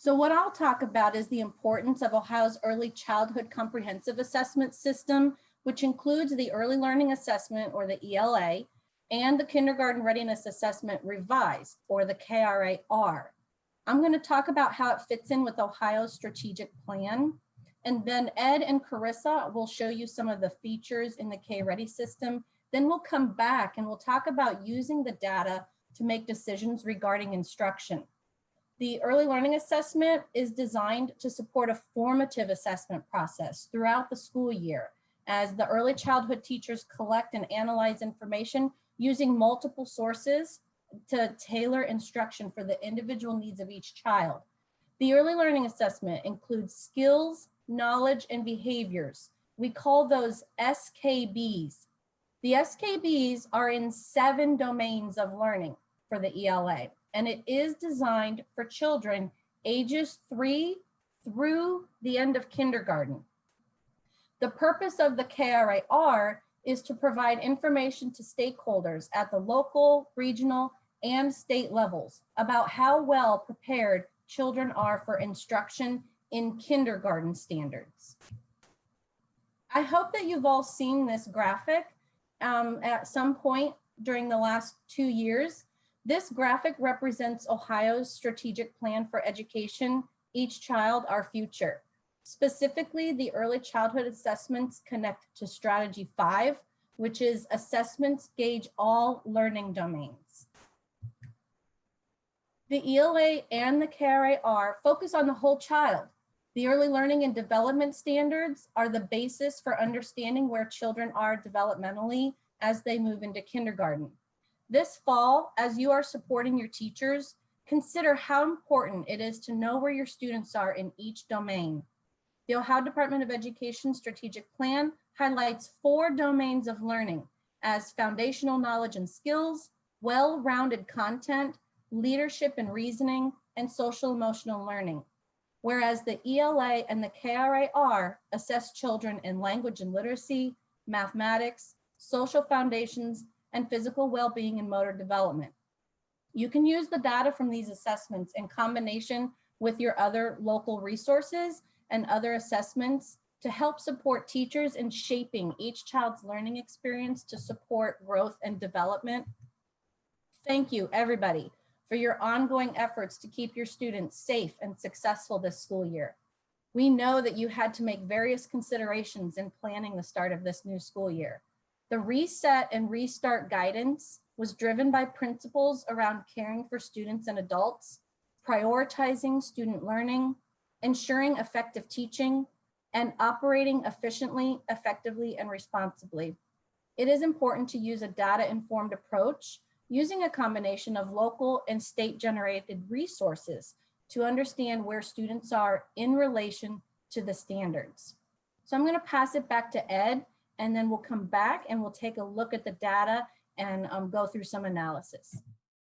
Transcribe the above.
So what I'll talk about is the importance of Ohio's Early Childhood Comprehensive Assessment System, which includes the Early Learning Assessment, or the ELA, and the Kindergarten Readiness Assessment Revised, or the KRAR. I'm going to talk about how it fits in with Ohio's strategic plan. And then Ed and Carissa will show you some of the features in the K-Ready system. Then we'll come back and we'll talk about using the data to make decisions regarding instruction. The early learning assessment is designed to support a formative assessment process throughout the school year, as the early childhood teachers collect and analyze information using multiple sources to tailor instruction for the individual needs of each child. The early learning assessment includes skills, knowledge, and behaviors. We call those SKBs. The SKBs are in 7 domains of learning for the ELA, and it is designed for children ages 3 through the end of kindergarten. The purpose of the KRAR is to provide information to stakeholders at the local, regional, and state levels about how well prepared children are for instruction in kindergarten standards. I hope that you've all seen this graphic at some point during the last 2 years. This graphic represents Ohio's strategic plan for education, Each Child, Our Future. Specifically, the early childhood assessments connect to Strategy 5, which is assessments gauge all learning domains. The ELA and the KRAR focus on the whole child. The early learning and development standards are the basis for understanding where children are developmentally as they move into kindergarten. This fall, as you are supporting your teachers, consider how important it is to know where your students are in each domain. The Ohio Department of Education Strategic Plan highlights 4 domains of learning as foundational knowledge and skills, well-rounded content, leadership and reasoning, and social emotional learning. Whereas the ELA and the KRAR assess children in language and literacy, mathematics, social foundations, and physical well-being and motor development. You can use the data from these assessments in combination with your other local resources and other assessments to help support teachers in shaping each child's learning experience to support growth and development. Thank you, everybody, for your ongoing efforts to keep your students safe and successful this school year. We know that you had to make various considerations in planning the start of this new school year. The reset and restart guidance was driven by principles around caring for students and adults, prioritizing student learning, ensuring effective teaching, and operating efficiently, effectively, and responsibly. It is important to use a data-informed approach using a combination of local and state-generated resources to understand where students are in relation to the standards. So I'm going to pass it back to Ed, and then we'll come back and we'll take a look at the data and go through some analysis.